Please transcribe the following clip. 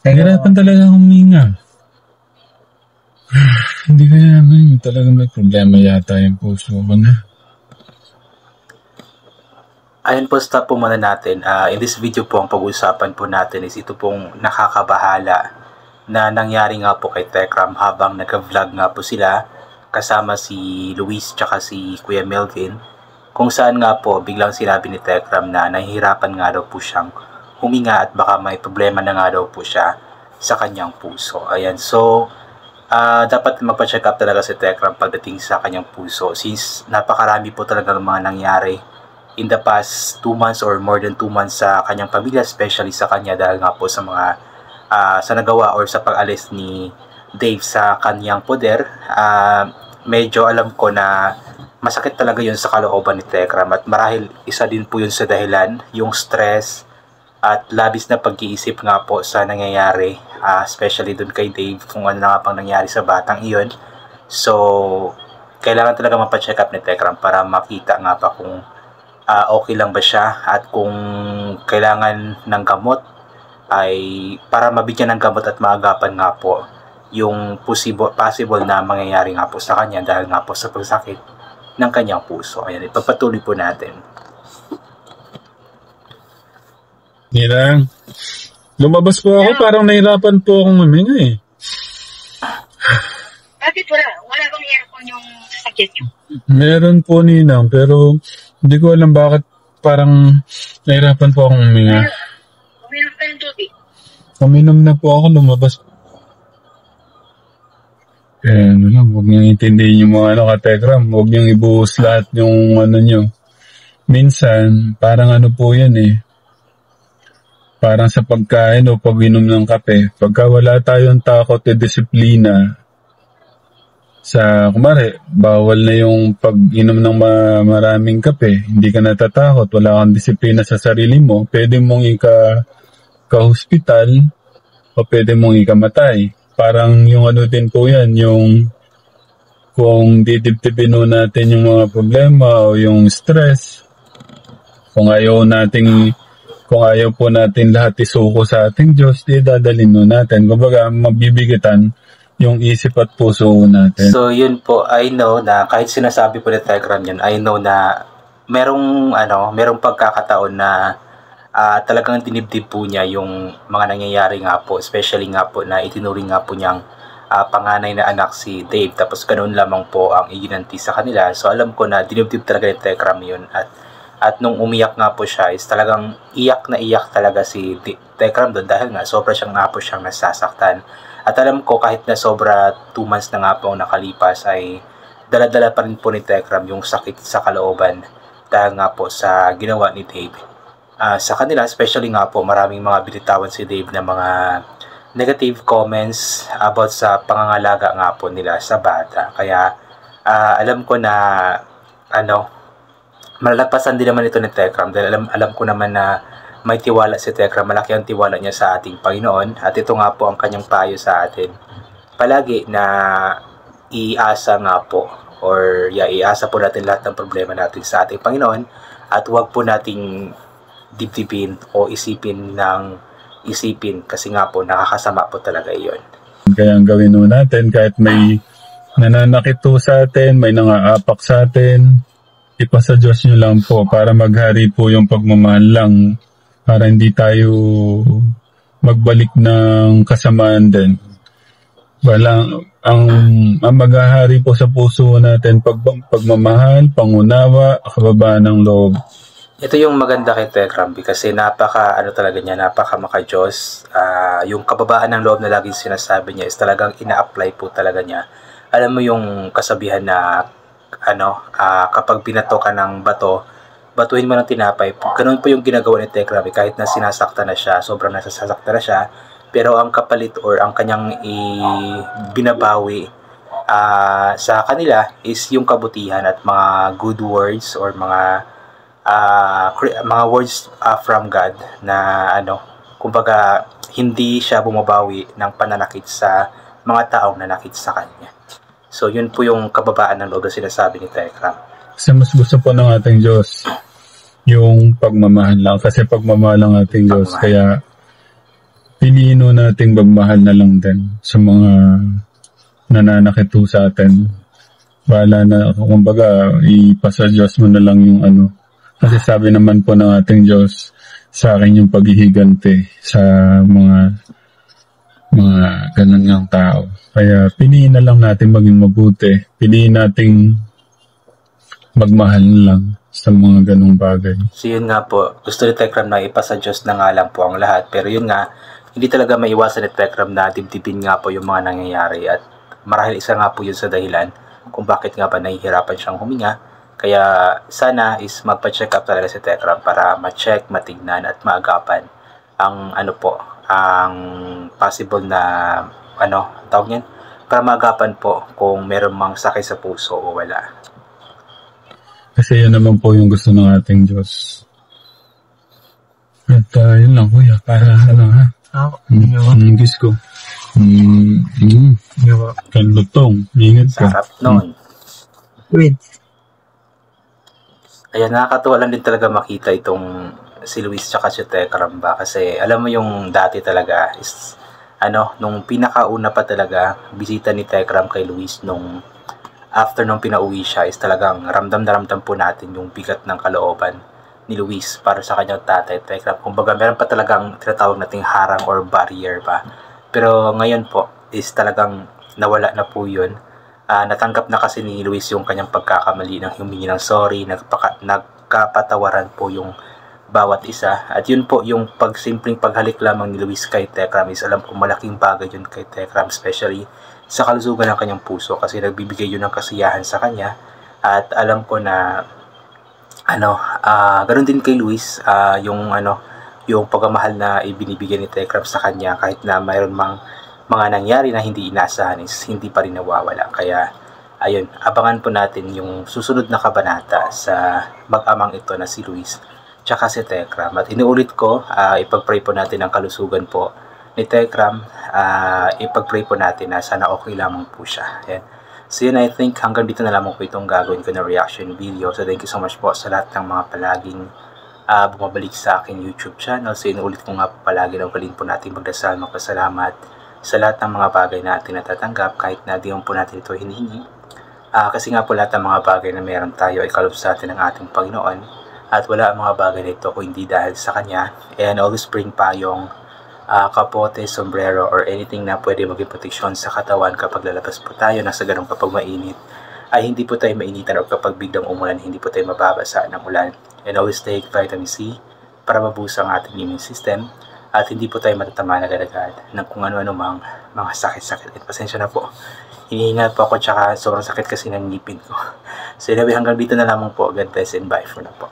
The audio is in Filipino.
Nahirapan talaga huminga. Hindi kaya naman talaga may problema yata yung puso ko na. Ayun po, stop po muna natin. In this video po, ang pag-uusapan po natin is ito pong nakakabahala na nangyari nga po kay Tekram habang nag-vlog nga po sila kasama si Luis tsaka si Kuya Melvin, kung saan nga po biglang sinabi ni Tekram na nahihirapan nga daw po siyang huminga at baka may problema na nga daw po siya sa kanyang puso. Ayan, so dapat magpa-check up talaga si Tekram pagdating sa kanyang puso since napakarami po talaga ng mga nangyari in the past 2 months or more than 2 months sa kanyang pamilya, especially sa kanya dahil nga po sa mga sa nagawa or sa pag-alis ni Dave sa kanyang poder. Medyo alam ko na masakit talaga yun sa kalooban ni Tekram at marahil isa din po yun sa dahilan, yung stress at labis na pag-iisip nga po sa nangyayari, especially dun kay Dave kung ano na nga pang nangyari sa batang iyon. So kailangan talaga mapacheck up ni Tekram para makita nga pa kung okay lang ba siya at kung kailangan ng gamot ay para mabigyan ng gamot at maagapan nga po yung possible na mangyayari nga po sa kanya dahil nga po sa pagsakit ng kanyang puso. Ayan, ipapatuloy po natin. Nirang, lumabas po ako, parang nahirapan po akong huminga eh. Bakit wala bang aircon yung sakit nyo? Meron po, Ninang, pero hindi ko alam bakit parang nahirapan po akong huminga. Uminom ka ng tubig? Uminom na po ako, lumabas. Ano lang, huwag niyong intindihin yung mga ka-Tekram. Huwag niyong ibuhos lahat yung nyo. Minsan, parang po yan eh. Parang sa pagkain o pag-inom ng kape. Pagka wala tayong takot at disiplina, kumari, bawal na yung pag-inom ng maraming kape. Hindi ka natatakot, wala kang disiplina sa sarili mo. Pwede mong ka-hospital o pwede mong ikamatay. Parang yung din po yan, yung kung didibdibin natin yung mga problema o yung stress, kung ayaw po natin lahat isuko sa ating Diyos, dadalhin natin. Kumbaga, mabibigitan yung isip at puso natin. So yun po, I know na kahit sinasabi po ni Tekram yun, I know na merong pagkakataon na talagang dinibdib po niya yung mga nangyayari nga po, especially nga po na itinuring nga po niyang panganay na anak si Dave, tapos ganoon lamang po ang iginanti sa kanila. So alam ko na dinibdib talaga ni Tekram yun at nung umiyak nga po siya is talagang iyak na iyak talaga si Tekram doon dahil nga sobra siyang nga po siyang nasasaktan. At alam ko kahit na sobra 2 months na nga po nakalipas ay dala-dala pa rin po ni Tekram yung sakit sa kalooban dahil nga po sa ginawa ni Dave sa kanila, especially nga po maraming mga binitawan si Dave na mga negative comments about sa pangangalaga nga po nila sa bata. Kaya alam ko na malalapasan din naman ito ni Tekram dahil alam ko naman na may tiwala si Tekram, malaki ang tiwala niya sa ating Panginoon at ito nga po ang kanyang payo sa atin. Palagi na iasa nga po or iasa po natin lahat ng problema natin sa ating Panginoon at huwag po nating dibdibin o isipin kasi nga po nakakasama po talaga iyon. Kaya ang gawin natin kahit may nananakit sa atin, may nangaapak sa atin, ipasa Diyos nyo lang po para maghari po yung pagmamahal lang para hindi tayo magbalik ng kasamaan din. Ang maghahari po sa puso natin pagmamahal, pangunawa, kababaan ng loob. Ito yung maganda kay Tekram kasi napaka maka-Diyos. Yung kababaan ng loob na laging sinasabi niya is talagang ina-apply po talaga niya. Alam mo yung kasabihan na kapag binato ka ng bato, batuhin mo ng tinapay. Ganun po yung ginagawa ni Tekram kahit na sinasaktan na siya, sobrang nasasaktan na siya, pero ang kapalit or ang kanyang binabawi sa kanila is yung kabutihan at mga good words or mga words from God na kumbaga hindi siya bumabawi ng pananakit sa mga taong nanakit sa kanya. So yun po yung kababaan ng loob na sinasabi ni Tekram. Kasi mas gusto po ng ating Diyos yung pagmamahal lang. Kasi pagmamahal ng ating Diyos. Kaya piliin ho nating magmahal na lang din sa mga nananakit ho sa atin. Bahala na, kumbaga, ipasa Diyos mo na lang yung ano. Kasi sabi naman po ng ating Diyos, sa akin yung paghihiganti sa mga ganun ngang tao. Kaya piliin na lang natin maging mabuti. Piliin nating magmahal na lang sa mga ganung bagay. So yun nga po, gusto ni Tekram na ipasa Diyos na nga lang po ang lahat. Pero yun nga, hindi talaga maiwasan ni Tekram na dibdibin nga po yung mga nangyayari. At marahil isa nga po yun sa dahilan kung bakit nga ba nahihirapan siyang huminga. Kaya sana is magpa-check up talaga si Tekram para ma-check, matignan at maagapan ang ang possible na tawag niyan, para maagapan po kung meron mang sakit sa puso o wala. Kasi yun naman po yung gusto ng ating Diyos. At yun lang kuya, para ha? Gusto ko. Kanlutong, ingat ka. Sarap nun. Wait. Ayan, nakakatuwa lang din talaga makita itong si Luis tsaka si Tekram ba. Kasi alam mo yung dati talaga is, nung pinakauna pa talaga, bisita ni Tekram kay Luis nung after nung pinauwi siya is talagang ramdam na ramdam po natin yung bigat ng kalooban ni Luis para sa kanyang tatay Tekram. Kumbaga meron pa talagang tinatawag nating harang or barrier pa. Pero ngayon po is talagang nawala na po yun. Natanggap na kasi ni Luis yung kanyang pagkakamali ng humingi ng sorry, nagkapatawaran po yung bawat isa. At yun po yung simpleng paghalik lamang ni Luis kay Tekram is alam ko malaking bagay yun kay Tekram, especially sa kalusugan ng kanyang puso kasi nagbibigay yun ng kasiyahan sa kanya. At alam ko na ganoon din kay Luis, yung pagmamahal na ibinibigay ni Tekram sa kanya kahit na mayroon mang mga nangyari na hindi inaasahan is hindi pa rin nawawala. Kaya ayun, abangan po natin yung susunod na kabanata sa mag-amang ito na si Luis tsaka si Tekram. At inuulit ko, ipag-pray po natin ang kalusugan po ni Tekram. Ipag-pray po natin na sana okay lamang po siya. Ayan. So yun, I think hanggang dito na lamang po itong gagawin ko na reaction video. So thank you so much po sa lahat ng mga palaging bumabalik sa aking YouTube channel. So inuulit ko nga po palagi na ugalin po natin magdasal, magpasalamat sa lahat ng mga bagay na ating natatanggap kahit na di po natin ito hinihingi. Kasi nga po lahat ng mga bagay na meron tayo ay kaloob sa atin ng ating Panginoon. At wala ang mga bagay na ito kung hindi dahil sa Kanya. And always bring payong, kapote, sombrero, or anything na pwede maging proteksyon sa katawan kapag lalabas po tayo. Nasa ganun kapag mainit ay hindi po tayo mainitan, o kapag biglang umulan hindi po tayo mababasa ng ulan. And always take vitamin C para mabusa ang ating immune system. At hindi po tayo matatama na agad-agad ng kung ano-ano mang mga sakit-sakit. At pasensya na po. Hinihingal po ako tsaka sobrang sakit kasi ng ngipin ko. So anyway, hanggang dito na lamang po. God bless and bye for na po.